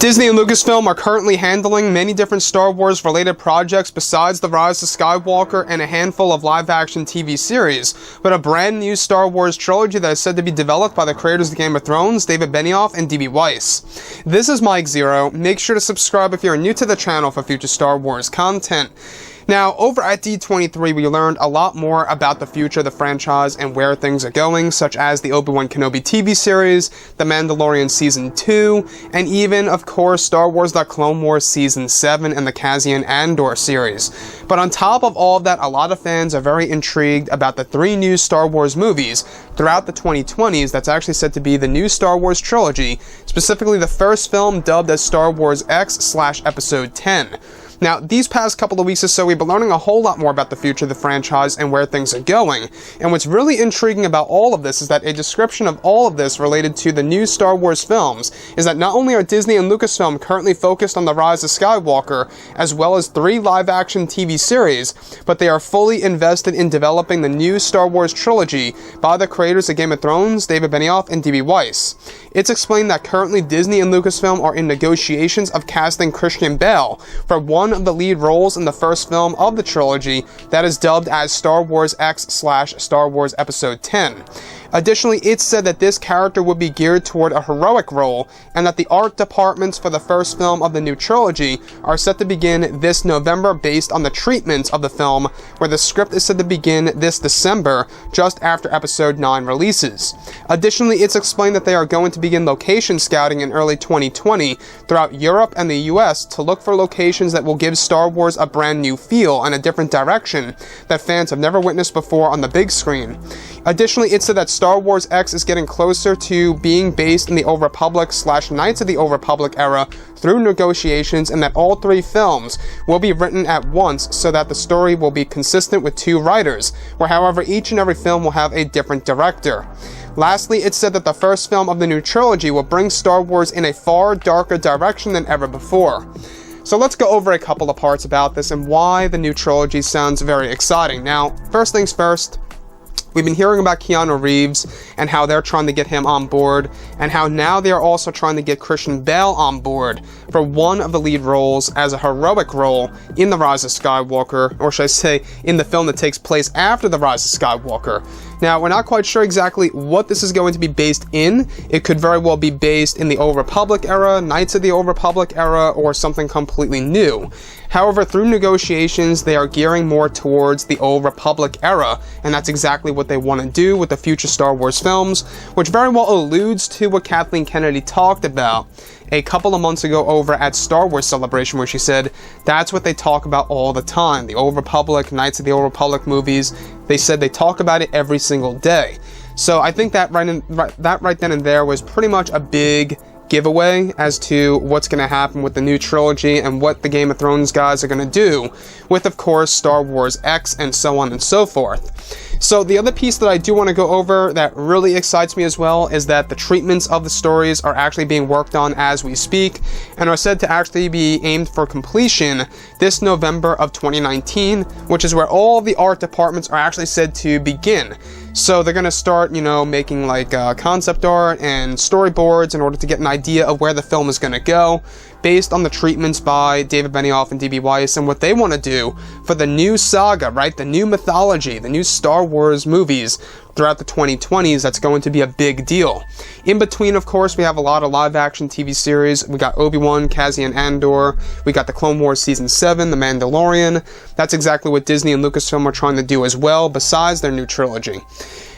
Disney and Lucasfilm are currently handling many different Star Wars related projects besides the Rise of Skywalker and a handful of live-action TV series, but a brand new Star Wars trilogy that is said to be developed by the creators of Game of Thrones, David Benioff and D.B. Weiss. This is Mike Zero. Make sure to subscribe if you're new to the channel for future Star Wars content. Now, over at D23, we learned a lot more about the future of the franchise and where things are going, such as the Obi-Wan Kenobi TV series, The Mandalorian Season 2, and even, of course, Star Wars: The Clone Wars Season 7 and the Cassian Andor series. But on top of all of that, a lot of fans are very intrigued about the 3 new Star Wars movies throughout the 2020s that's actually said to be the new Star Wars trilogy, specifically the first film dubbed as Star Wars X/Episode 10. Now, these past couple of weeks or so, we've been learning a whole lot more about the future of the franchise and where things are going. And what's really intriguing about all of this is that a description of all of this related to the new Star Wars films is that not only are Disney and Lucasfilm currently focused on the Rise of Skywalker, as well as 3 live-action TV series, but they are fully invested in developing the new Star Wars trilogy by the creators of Game of Thrones, David Benioff and D.B. Weiss. It's explained that currently Disney and Lucasfilm are in negotiations of casting Christian Bale for one of the lead roles in the first film of the trilogy that is dubbed as Star Wars X/Star Wars Episode 10. Additionally, it's said that this character would be geared toward a heroic role, and that the art departments for the first film of the new trilogy are set to begin this November based on the treatments of the film, where the script is said to begin this December, just after Episode 9 releases. Additionally, it's explained that they are going to begin location scouting in early 2020 throughout Europe and the US to look for locations that will give Star Wars a brand new feel and a different direction that fans have never witnessed before on the big screen. Additionally, it's said that Star Wars X is getting closer to being based in the Old Republic/Knights of the Old Republic era through negotiations, and that all 3 films will be written at once so that the story will be consistent with 2 writers, where however each and every film will have a different director. Lastly, it's said that the first film of the new trilogy will bring Star Wars in a far darker direction than ever before. So let's go over a couple of parts about this and why the new trilogy sounds very exciting. Now, first things first, we've been hearing about Keanu Reeves and how they're trying to get him on board, and how now they are also trying to get Christian Bale on board for one of the lead roles as a heroic role in The Rise of Skywalker, or should I say, in the film that takes place after The Rise of Skywalker. Now, we're not quite sure exactly what this is going to be based in. It could very well be based in the Old Republic era, Knights of the Old Republic era, or something completely new. However, through negotiations, they are gearing more towards the Old Republic era, and that's exactly what they want to do with the future Star Wars films, which very well alludes to what Kathleen Kennedy talked about a couple of months ago over at Star Wars Celebration, where she said that's what they talk about all the time. The Old Republic, Knights of the Old Republic movies, they said they talk about it every single day. So I think that right then and there was pretty much a big giveaway as to what's going to happen with the new trilogy and what the Game of Thrones guys are going to do with, of course, Star Wars X and so on and so forth. So the other piece that I do want to go over that really excites me as well is that the treatments of the stories are actually being worked on as we speak and are said to actually be aimed for completion this November of 2019, which is where all the art departments are actually said to begin. So they're going to start, making like concept art and storyboards in order to get an idea of where the film is going to go based on the treatments by David Benioff and D.B. Weiss and what they want to do for the new saga, right? The new mythology, the new Star Wars movies throughout the 2020s. That's going to be a big deal. In between, of course, we have a lot of live-action TV series. We got Obi-Wan, Cassian Andor. We got the Clone Wars Season 7, The Mandalorian. That's exactly what Disney and Lucasfilm are trying to do as well, besides their new trilogy.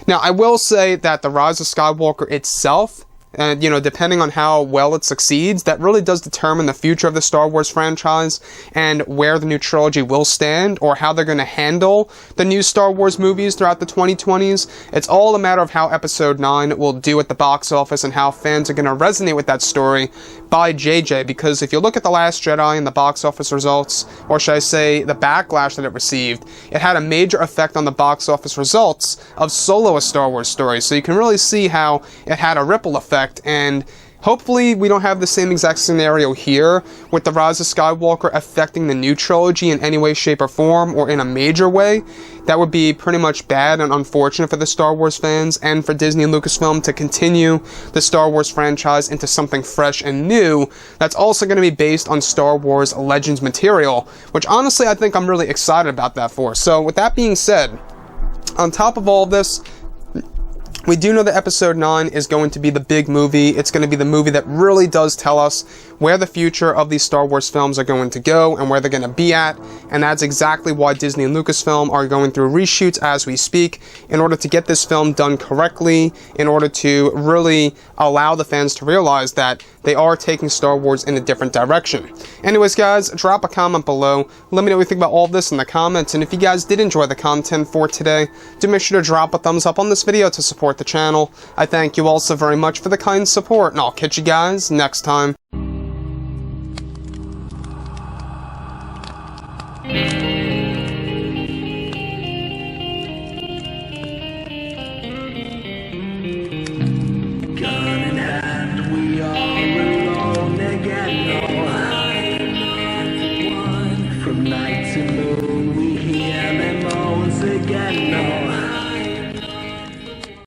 Now, I will say that The Rise of Skywalker itself, and, depending on how well it succeeds, that really does determine the future of the Star Wars franchise and where the new trilogy will stand, or how they're going to handle the new Star Wars movies throughout the 2020s. It's all a matter of how Episode 9 will do at the box office and how fans are going to resonate with that story by JJ, because if you look at The Last Jedi and the box office results, or should I say the backlash that it received, it had a major effect on the box office results of Solo: A Star Wars Story. So you can really see how it had a ripple effect, and Hopefully, we don't have the same exact scenario here, with The Rise of Skywalker affecting the new trilogy in any way, shape, or form, or in a major way. That would be pretty much bad and unfortunate for the Star Wars fans, and for Disney and Lucasfilm to continue the Star Wars franchise into something fresh and new that's also going to be based on Star Wars Legends material, which honestly I think I'm really excited about that for. So, with that being said, on top of all of this, we do know that Episode 9 is going to be the big movie. It's going to be the movie that really does tell us where the future of these Star Wars films are going to go and where they're going to be at, and that's exactly why Disney and Lucasfilm are going through reshoots as we speak in order to get this film done correctly, in order to really allow the fans to realize that they are taking Star Wars in a different direction. Anyways, guys, drop a comment below. Let me know what you think about all of this in the comments, and if you guys did enjoy the content for today, do make sure to drop a thumbs up on this video to support the channel. I thank you all so very much for the kind support, and I'll catch you guys next time.